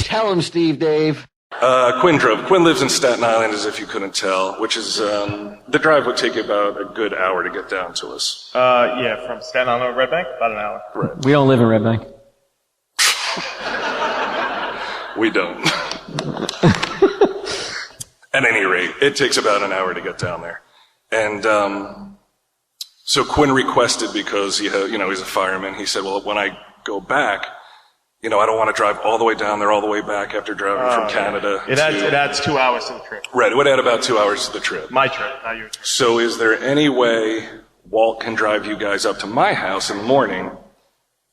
Tell him, Steve Dave. Quinn drove. Quinn lives in Staten Island, as if you couldn't tell, which is, the drive would take you about a good hour to get down to us. Yeah, from Staten Island to Red Bank, about an hour. Right. We don't live in Red Bank. We don't. At any rate, it takes about an hour to get down there. And, so Quinn requested, because he's a fireman, he said, well, when I go back, I don't want to drive all the way down there, all the way back after driving from Canada. It adds 2 hours to the trip. Right, it would add about 2 hours to the trip. My trip, not your trip. So is there any way Walt can drive you guys up to my house in the morning,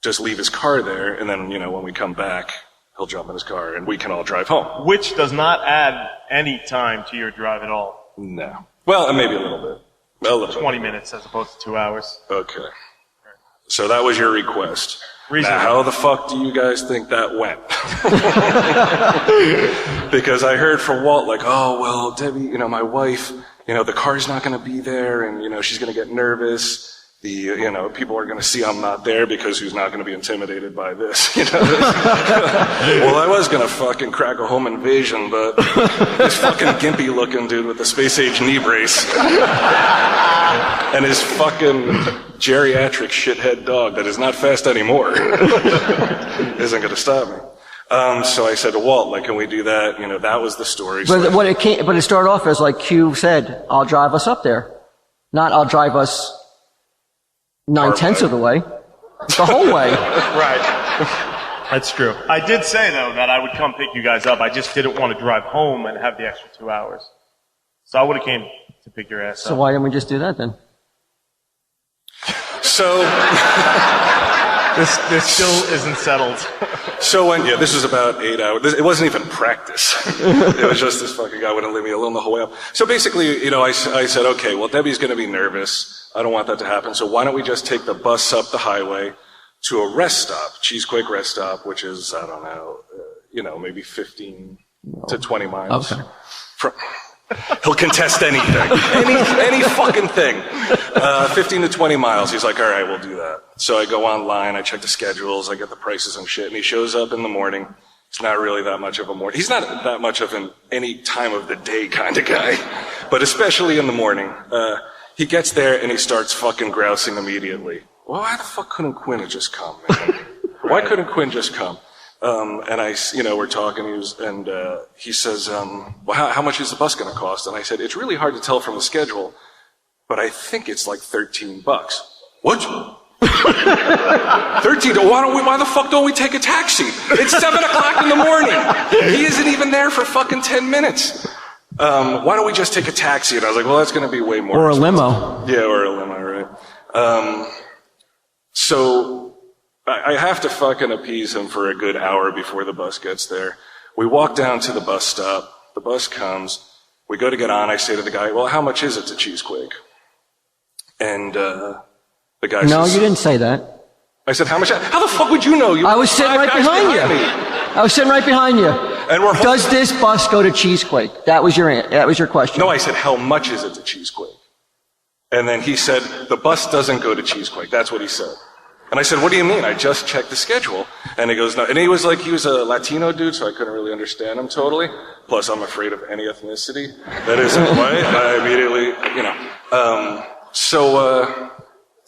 just leave his car there, and then, when we come back, he'll jump in his car and we can all drive home? Which does not add any time to your drive at all. No. Well, maybe a little bit. 20 minutes as opposed to 2 hours. Okay. So that was your request. Reasonable. Now, how the fuck do you guys think that went? Because I heard from Walt, like, oh, well, Debbie, my wife, the car's not going to be there, and, she's going to get nervous. People are going to see I'm not there because who's not going to be intimidated by this, Well, I was going to fucking crack a home invasion, but this fucking gimpy looking dude with the space age knee brace and his fucking geriatric shithead dog that is not fast anymore isn't going to stop me. So I said to Walt, like, can we do that? That was the story. But it started off as like Q said, I'll drive us up there. Not I'll drive us 9/10 of the way. The whole way. Right. That's true. I did say, though, that I would come pick you guys up. I just didn't want to drive home and have the extra 2 hours. So I would have came to pick your ass up. So why didn't we just do that then? So this still isn't settled. So this was about 8 hours. It wasn't even practice. It was just this fucking guy wouldn't leave me alone the whole way up. So basically, I said, okay, well, Debbie's going to be nervous. I don't want that to happen. So why don't we just take the bus up the highway to a rest stop, Cheesequake rest stop, which is, I don't know, maybe 15 to 20 miles. Okay. He'll contest anything. Any fucking thing. 15 to 20 miles. He's like, all right, we'll do that. So I go online, I check the schedules, I get the prices and shit, and he shows up in the morning. He's not really that much of a morning. He's not that much of an any time of the day kind of guy, but especially in the morning. He gets there and he starts fucking grousing immediately. Well, why the fuck couldn't Quinn have just come, man? Why couldn't Quinn just come? And we're talking, he says, well, how much is the bus going to cost? And I said, it's really hard to tell from the schedule, but I think it's like $13. What? 13? Why the fuck don't we take a taxi? It's 7 o'clock in the morning. He isn't even there for fucking 10 minutes. Why don't we just take a taxi? And I was like, well, that's going to be way more Or expensive. a limo. Yeah, or a limo, right? So I have to fucking appease him for a good hour before the bus gets there. We walk down to the bus stop. The bus comes. We go to get on. I say to the guy, well, how much is it to Cheesequake? And the guy says... No, you didn't say that. I said, how much? How the fuck would you know? I was sitting right behind you. I was sitting right behind you. And Does this bus go to Cheesequake? That was your question. No, I said, how much is it to Cheesequake? And then he said, the bus doesn't go to Cheesequake. That's what he said. And I said, what do you mean? I just checked the schedule. And he goes, no. And he was a Latino dude, so I couldn't really understand him totally. Plus, I'm afraid of any ethnicity that isn't white. I immediately,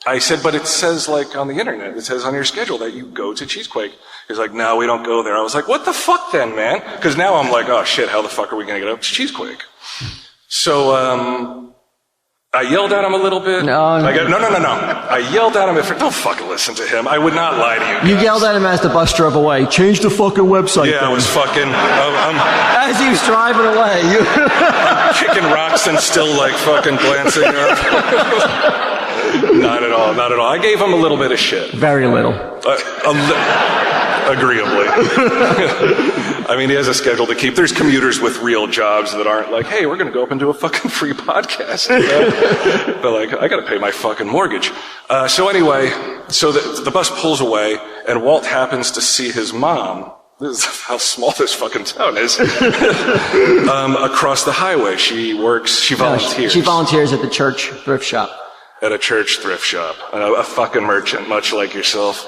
I said, but it says on the internet, it says on your schedule that you go to Cheesequake. He's like, no, we don't go there. I was like, what the fuck then, man? Because now I'm like, oh shit, how the fuck are we going to get up to Cheesequake? So, I yelled at him a little bit. No. I yelled at him. Don't fucking listen to him. I would not lie to you guys. You yelled at him as the bus drove away. Change the fucking website. Yeah, I was fucking... as he was driving away. I'm kicking rocks and still fucking glancing up. Not at all. I gave him a little bit of shit. Very little. Agreeably. I mean, he has a schedule to keep. There's commuters with real jobs that aren't like, hey, we're going to go up and do a fucking free podcast. They're like, I got to pay my fucking mortgage. So anyway, the bus pulls away, and Walt happens to see his mom, this is how small this fucking town is. Across the highway, she volunteers. She volunteers at the church thrift shop. At a church thrift shop. A fucking merchant, much like yourself.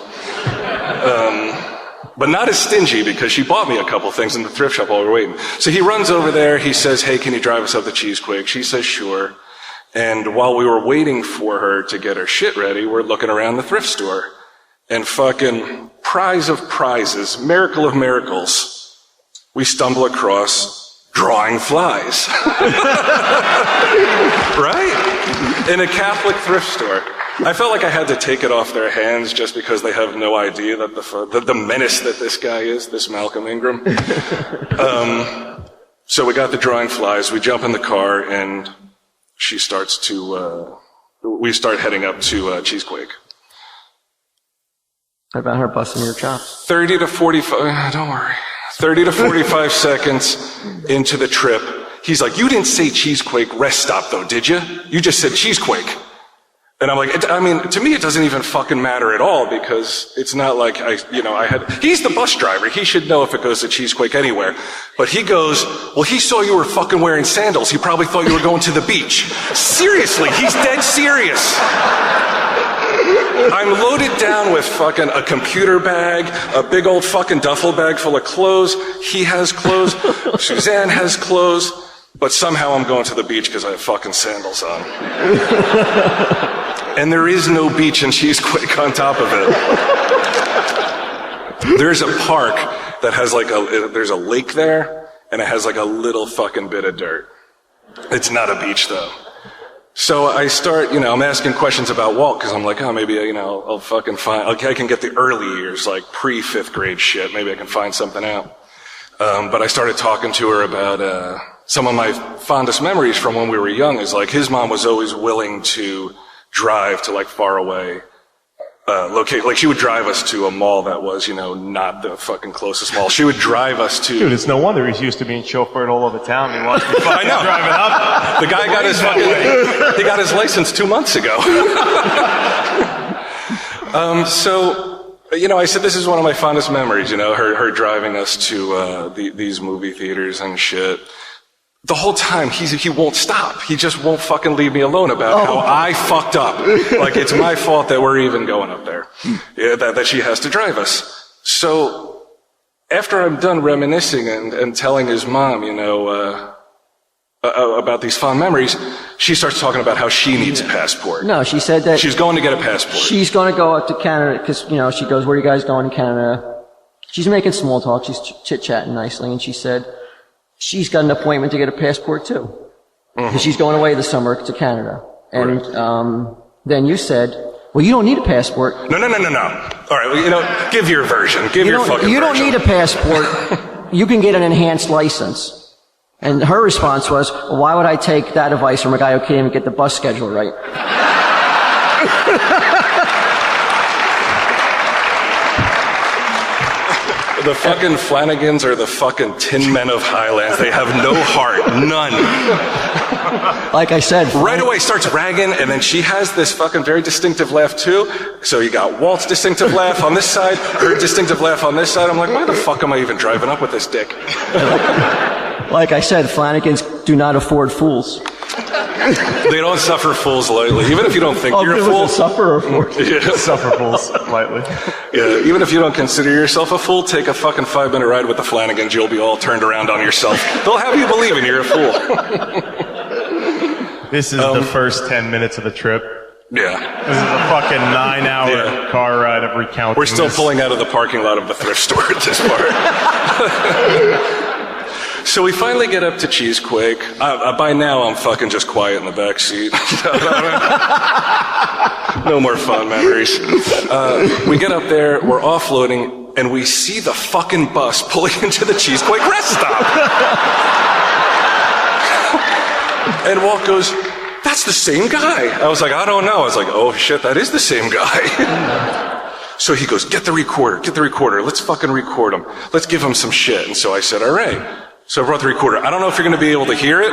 But not as stingy, because she bought me a couple things in the thrift shop while we were waiting. So he runs over there, he says, hey, can you drive us up to Cheesequake? She says, sure. And while we were waiting for her to get her shit ready, we're looking around the thrift store. And fucking prize of prizes, miracle of miracles, we stumble across drawing flies. Right? In a Catholic thrift store. I felt like I had to take it off their hands just because they have no idea that the menace that this guy is, this Malcolm Ingram. So we got the drawing flies, we jump in the car, and we start heading up to Cheesequake. What about her busting your chops? 30 to 45 seconds into the trip, he's like, you didn't say Cheesequake rest stop though, did you? You just said Cheesequake. And I'm like, to me it doesn't even fucking matter at all, because it's not like he's the bus driver. He should know if it goes to Cheesequake anywhere. But he goes, well, he saw you were fucking wearing sandals. He probably thought you were going to the beach. Seriously, he's dead serious. I'm loaded down with fucking a computer bag, a big old fucking duffel bag full of clothes. He has clothes. Suzanne has clothes. But somehow I'm going to the beach because I have fucking sandals on. And there is no beach in Cheesequake on top of it. There's a park that has there's a lake there, and it has like a little fucking bit of dirt. It's not a beach though. So I start, I'm asking questions about Walt, because I'm like, oh, maybe, I'll fucking find, okay, I can get the early years, like pre-fifth grade shit. Maybe I can find something out. But I started talking to her about, some of my fondest memories from when we were young is like his mom was always willing to drive to like far away like she would drive us to a mall that was, not the fucking closest mall. She would drive us to... Dude, it's no wonder he's used to being chauffeured all over town. He wants to be fucking driving up. The guy got he got his license 2 months ago. I said this is one of my fondest memories, her driving us to these movie theaters and shit. The whole time, he won't stop. He just won't fucking leave me alone about how I fucked up. Like, it's my fault that we're even going up there. Yeah, that she has to drive us. So, after I'm done reminiscing and telling his mom, about these fond memories, she starts talking about how she needs a passport. No, she said that... She's going to get a passport. She's going to go up to Canada, because, she goes, where are you guys going in Canada? She's making small talk. She's chit-chatting nicely, and she said... She's got an appointment to get a passport too. Because she's going away this summer to Canada. And then you said, well, you don't need a passport. No. All right, well, give your version. Give your fucking version. You don't need a passport. You can get an enhanced license. And her response was, well, why would I take that advice from a guy who can't even get the bus schedule right? The fucking Flanagans are the fucking Tin Men of Highlands. They have no heart. None. Like I said. Right away starts ragging, and then she has this fucking very distinctive laugh too. So you got Walt's distinctive laugh on this side, her distinctive laugh on this side. I'm like, why the fuck am I even driving up with this dick? Like I said, Flanagans do not afford fools. They don't suffer fools lightly. Even if you don't think you're a fool. Suffer or fool. Yeah. Suffer fools lightly. Yeah, even if you don't consider yourself a fool, take a fucking 5-minute ride with the Flanagans. You'll be all turned around on yourself. They'll have you believing you're a fool. This is the first 10 minutes of the trip. Yeah. This is a fucking 9-hour car ride of recounting. We're still pulling out of the parking lot of the thrift store at this part. So we finally get up to Cheesequake. By now, I'm fucking just quiet in the back seat. No more fun memories. We get up there, we're offloading, and we see the fucking bus pulling into the Cheesequake rest stop. And Walt goes, that's the same guy. I was like, I don't know. I was like, oh shit, that is the same guy. So he goes, get the recorder. Let's fucking record him. Let's give him some shit. And so I said, all right. So I brought the recorder. I don't know if you're going to be able to hear it.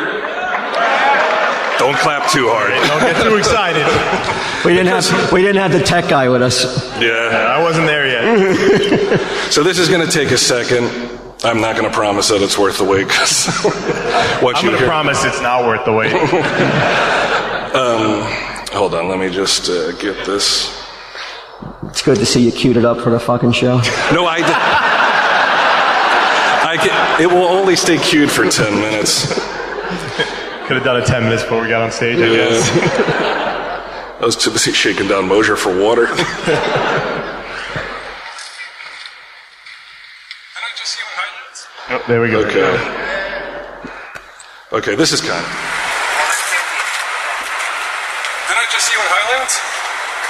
Don't clap too hard. Don't get too excited. We didn't have the tech guy with us. Yeah. I wasn't there yet. So this is going to take a second. I'm not going to promise that it's worth the wait. I'm going to promise it's not worth the wait. Hold on. Let me just get this. It's good to see you queued it up for the fucking show. No, it will only stay queued for 10 minutes. Could have done it 10 minutes before we got on stage, I guess. I was too busy shaking down Mosier for water. Can I just see what highlights? Oh, there we go. Okay. Okay, this is kind of. Did I just see you in Highlands?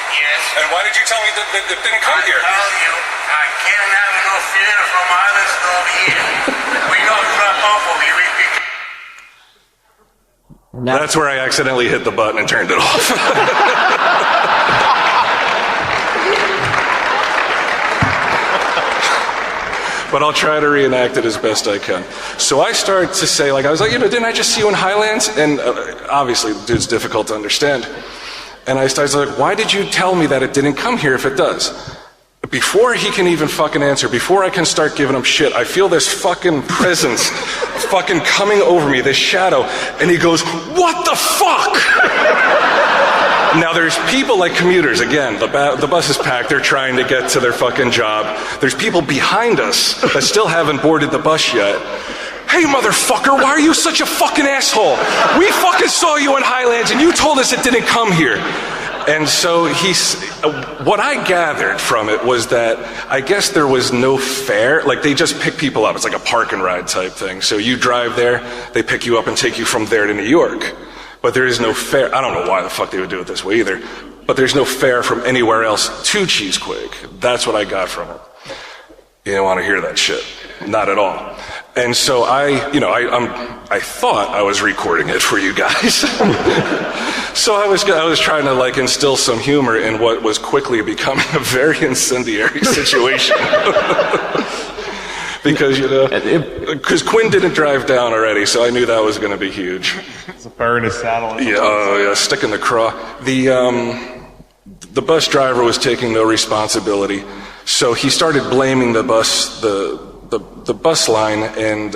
Yes. And why did you tell me that it didn't come here? I tell you, I cannot go theater from Highlands to over here. We don't drop off over here. That's where I accidentally hit the button and turned it off. But I'll try to reenact it as best I can. So I start to say, like, I was like, didn't I just see you in Highlands? And obviously, the dude's difficult to understand. And I started like, why did you tell me that it didn't come here if it does? Before he can even fucking answer, before I can start giving him shit, I feel this fucking presence fucking coming over me, this shadow, and he goes, what the fuck? Now there's people like commuters, again, the bus is packed, they're trying to get to their fucking job. There's people behind us that still haven't boarded the bus yet. Hey motherfucker, why are you such a fucking asshole? We fucking saw you in Highlands and you told us it didn't come here. And so what I gathered from it was that I guess there was no fare, like they just pick people up. It's like a park and ride type thing. So you drive there, they pick you up and take you from there to New York. But there is no fare. I don't know why the fuck they would do it this way either. But there's no fare from anywhere else to Cheesequake. That's what I got from it. You don't want to hear that shit. Not at all. And so I thought I was recording it for you guys. So I was trying to like instill some humor in what was quickly becoming a very incendiary situation. Because, because Quinn didn't drive down already, so I knew that was going to be huge. It's a burr in his saddle. Yeah, stick in the craw. The bus driver was taking no responsibility, so he started blaming the bus line, and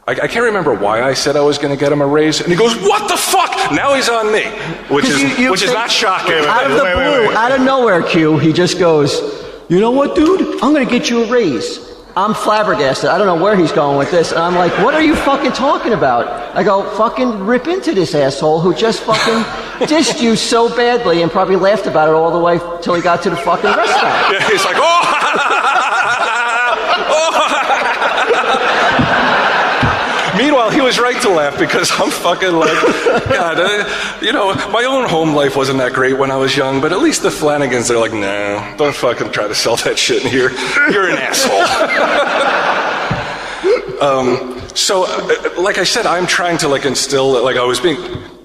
I can't remember why I said I was going to get him a raise, and he goes, "What the fuck?" Now he's on me, which is not shocking. Out of the blue, out of nowhere, Q, he just goes, "You know what, dude? I'm going to get you a raise." I'm flabbergasted. I don't know where he's going with this. And I'm like, what are you fucking talking about? I go, fucking rip into this asshole who just fucking dissed you so badly and probably laughed about it all the way till he got to the fucking restaurant. Yeah, he's like, oh! Meanwhile, he was right to laugh because I'm fucking like, God, my own home life wasn't that great when I was young, but at least the Flanagans, they're like, no, don't fucking try to sell that shit in here. You're an asshole. So, like I said, I'm trying to like instill, like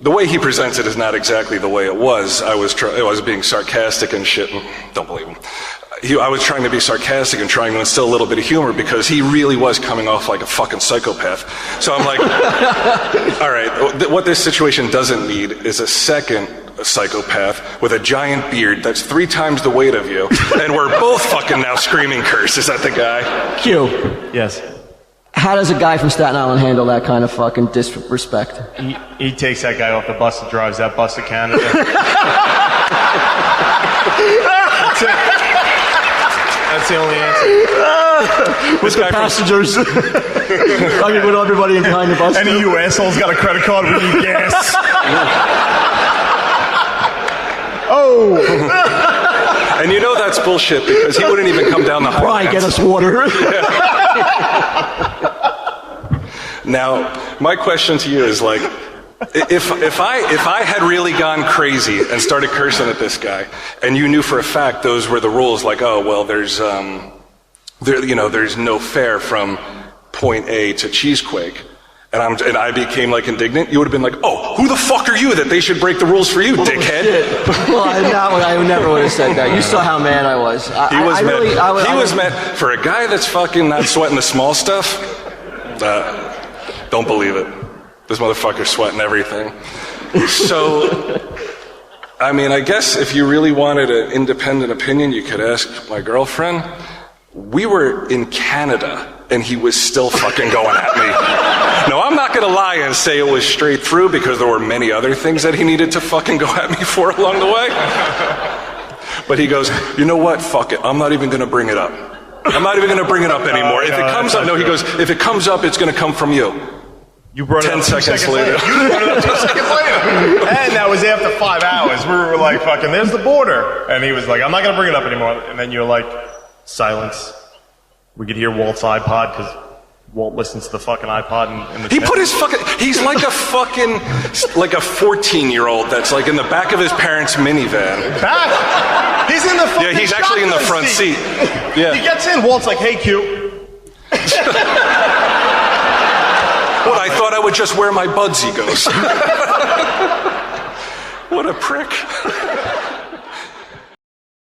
the way he presents it is not exactly the way it was. I was being sarcastic and shit, and don't believe him. I was trying to be sarcastic and trying to instill a little bit of humor because he really was coming off like a fucking psychopath. So I'm like, all right, what this situation doesn't need is a second psychopath with a giant beard that's 3 times the weight of you, and we're both fucking now screaming curses at the guy. Q. Yes. How does a guy from Staten Island handle that kind of fucking disrespect? He takes that guy off the bus and drives that bus to Canada. That's it. That's the only answer. With the passengers. I mean, with everybody behind the bus. Any of you assholes got a credit card, we need gas. Oh! And you know that's bullshit because he wouldn't even come down the highway. Right, get us water. Now, my question to you is like, if I had really gone crazy and started cursing at this guy, and you knew for a fact those were the rules, like, oh well, there's no fare from point A to Cheesequake, and I became like indignant, you would have been like, oh, who the fuck are you that they should break the rules for you, dickhead? Well, I never would have said that. You saw how mad I was. He was mad for a guy that's fucking not sweating the small stuff. Don't believe it. This motherfucker's sweating everything. So, I mean, I guess if you really wanted an independent opinion, you could ask my girlfriend. We were in Canada, and he was still fucking going at me. No, I'm not gonna lie and say it was straight through, because there were many other things that he needed to fucking go at me for along the way. But he goes, you know what? Fuck it. I'm not even gonna bring it up. I'm not even gonna bring it up anymore. If it comes up, no, he goes, if it comes up, it's gonna come from you. You brought it 10 up 2 seconds seconds later. You brought it up 2 seconds later. And that was after 5 hours. We were like, fucking, there's the border. And he was like, I'm not going to bring it up anymore. And then you're like, silence. We could hear Walt's iPod, because Walt listens to the fucking iPod in the He tent. put his fucking, he's like a fucking, like a 14-year-old that's like in the back of his parents' minivan. Back? He's in the fucking Yeah, he's actually in the shotgun front seat. Yeah. He gets in, Walt's like, hey, Q. What, I thought I would just wear my buds, he goes. What a prick.